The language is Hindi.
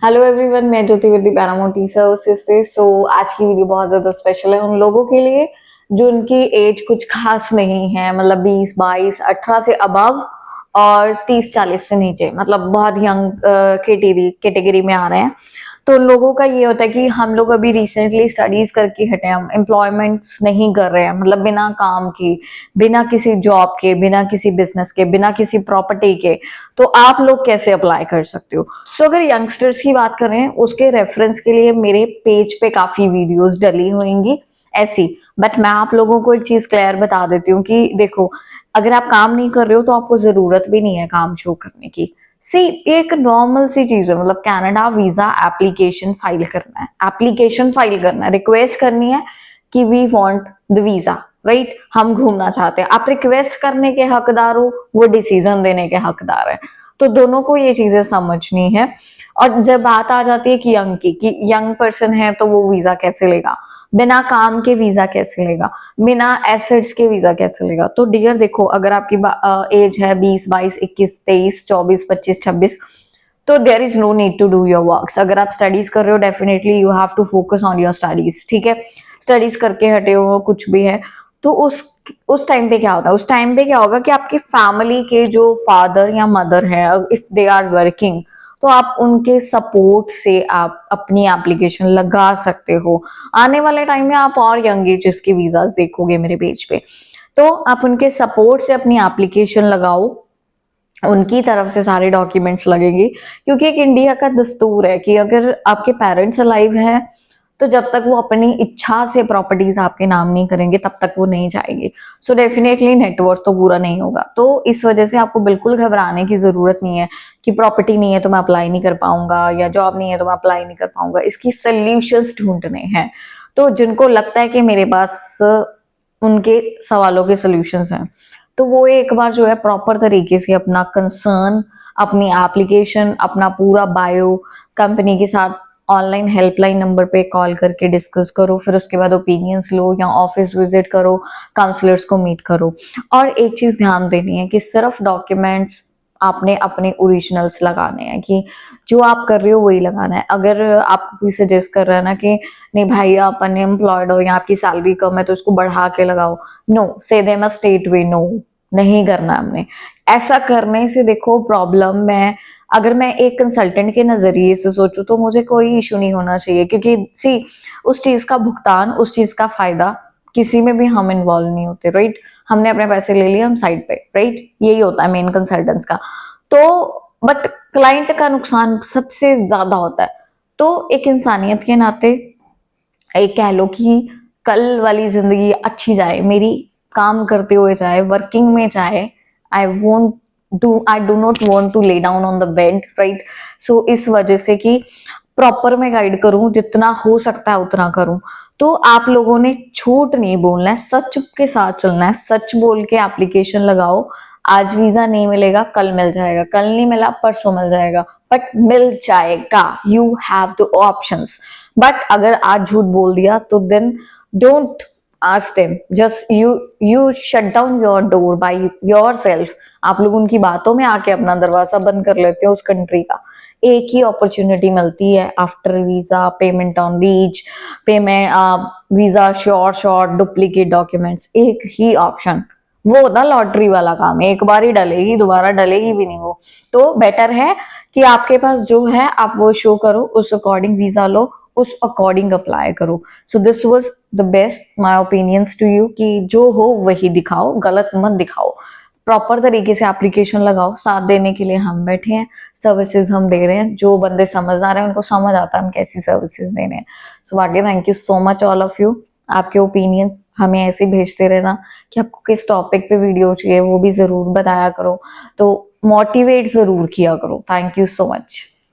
हेलो एवरीवन, मैं ज्योति विद पैरामोटी सर्विसेज से। आज की वीडियो बहुत ज्यादा स्पेशल है उन लोगों के लिए जो उनकी एज कुछ खास नहीं है, मतलब 20, 22, 18 से अबव और 30, 40 से नीचे, मतलब बहुत यंग कैटेगरी में आ रहे हैं। तो उन लोगों का ये होता है कि हम लोग अभी रिसेंटली स्टडीज करके हटे, हम एम्प्लॉयमेंट्स नहीं कर रहे हैं, मतलब बिना काम के, बिना किसी जॉब के, बिना किसी बिजनेस के, बिना किसी प्रॉपर्टी के। तो आप लोग कैसे अप्लाई कर सकते हो? अगर यंगस्टर्स की बात करें, उसके रेफरेंस के लिए मेरे पेज पे काफी वीडियोस डली होंगी ऐसी। बट मैं आप लोगों को एक चीज क्लियर बता देती हूँ कि देखो, अगर आप काम नहीं कर रहे हो तो आपको जरूरत भी नहीं है काम शो करने की। सी, एक नॉर्मल सी चीज है, मतलब कनाडा वीजा एप्लीकेशन फाइल करना है, रिक्वेस्ट करनी है कि we want the visa, right? हम घूमना चाहते हैं। आप रिक्वेस्ट करने के हकदार हो, वो डिसीजन देने के हकदार है। तो दोनों को ये चीजें समझनी है। और जब बात आ जाती है कि यंग की, कि यंग पर्सन है तो वो वीजा कैसे लेगा, बिना काम के वीजा कैसे लेगा, बिना एसेट्स के वीजा कैसे लेगा? तो डियर देखो, अगर आपकी एज है 20, 22, 21, 23, 24, 25, 26, तो there is no need to do your works. अगर आप स्टडीज कर रहे हो, definitely you have to focus on your studies, ठीक है? स्टडीज करके हटे हो कुछ भी है तो उस टाइम पे क्या होता है, उस टाइम पे क्या होगा कि आपकी फैमिली के जो फादर या मदर है, इफ दे आर वर्किंग, तो आप उनके सपोर्ट से आप अपनी एप्लीकेशन लगा सकते हो। आने वाले टाइम में आप और यंग एजेस के वीजास देखोगे मेरे पेज पे, तो आप उनके सपोर्ट से अपनी एप्लीकेशन लगाओ। उनकी तरफ से सारे डॉक्यूमेंट्स लगेंगे, क्योंकि एक इंडिया का दस्तूर है कि अगर आपके पेरेंट्स अलाइव हैं तो जब तक वो अपनी इच्छा से प्रॉपर्टीज आपके नाम नहीं करेंगे तब तक वो नहीं जाएंगे। सो डेफिनेटली नेटवर्थ तो पूरा नहीं होगा। तो इस वजह से आपको बिल्कुल घबराने की जरूरत नहीं है कि प्रॉपर्टी नहीं है तो मैं अप्लाई नहीं कर पाऊंगा, या जॉब नहीं है तो मैं अप्लाई नहीं कर पाऊंगा। इसकी सोल्यूशंस ढूंढने हैं। तो जिनको लगता है कि मेरे पास उनके सवालों के सोल्यूशंस हैं, तो वो एक बार जो है प्रॉपर तरीके से अपना कंसर्न, अपनी एप्लीकेशन, अपना पूरा बायो कंपनी के साथ ऑनलाइन हेल्पलाइन नंबर पे कॉल करके डिस्कस करो। फिर उसके बाद ओपिनियंस लो या ऑफिस विजिट करो, काउंसलर्स को मीट करो। और एक चीज ध्यान देनी है कि सिर्फ डॉक्यूमेंट्स आपने अपने ओरिजिनल्स लगाने हैं, कि जो आप कर रहे हो वही लगाना है। अगर आपको कोई सजेस्ट कर रहा है ना कि नहीं भाई आप अनएम्प्लॉयड हो या आपकी सैलरी कम है तो इसको बढ़ा के लगाओ, no, say them a straight way no, नहीं करना हमने। ऐसा करने से देखो प्रॉब्लम में, अगर मैं एक कंसल्टेंट के नजरिए से सोचूं तो मुझे कोई इशू नहीं होना चाहिए, क्योंकि सी, उस चीज का भुगतान, उस चीज का फायदा किसी में भी हम इन्वॉल्व नहीं होते, राइट? हमने अपने पैसे ले लिए, हम साइड पे, राइट? यही होता है मेन कंसल्टेंट्स का। तो बट क्लाइंट का नुकसान सबसे ज्यादा होता है। तो एक इंसानियत के नाते, एक कह लो कि कल वाली जिंदगी अच्छी जाए मेरी, काम करते हुए जाए, वर्किंग में जाए। I do not want to lay down on the bed, right? So इस वजह से कि प्रॉपर मैं गाइड करूं, जितना हो सकता है उतना करूं। तो आप लोगों ने झूठ नहीं बोलना है, सच के साथ चलना है। सच बोल के एप्लीकेशन लगाओ। आज वीजा नहीं मिलेगा, कल मिल जाएगा, कल नहीं मिला परसों मिल जाएगा, बट मिल जाएगा। You have the options. But अगर आज झूठ बोल दिया तो then don't ask them, just you shut down your door by yourself। आप लोग उनकी बातों में आके अपना दरवाजा बंद कर लेते हो उस कंट्री का। एक ही अपॉर्चुनिटी मिलती है after visa, payment on reach, payment, visa short duplicate documents, एक ही ऑप्शन। वो होता लॉटरी वाला काम, एक बार ही डलेगी, दोबारा डलेगी भी नहीं वो। तो बेटर है कि आपके पास जो है आप वो शो करो, उस अकॉर्डिंग वीजा लो, उस अकॉर्डिंग अप्लाई करो। So this was the best my opinions to you, कि जो हो वही दिखाओ, गलत मत दिखाओ। प्रॉपर तरीके से एप्लीकेशन लगाओ। साथ देने के लिए हम बैठे हैं, सर्विसेज हम दे रहे हैं। जो बंदे समझदार हैं उनको समझ आता है हम कैसी सर्विसेज दे रहे हैं। सो आगे thank you so much all of you. आपके ओपिनियंस हमें ऐसे भेजते रहना कि आपको किस टॉपिक पे वीडियो चाहिए, वो भी जरूर बताया करो। तो मोटिवेट जरूर किया करो। Thank you so much.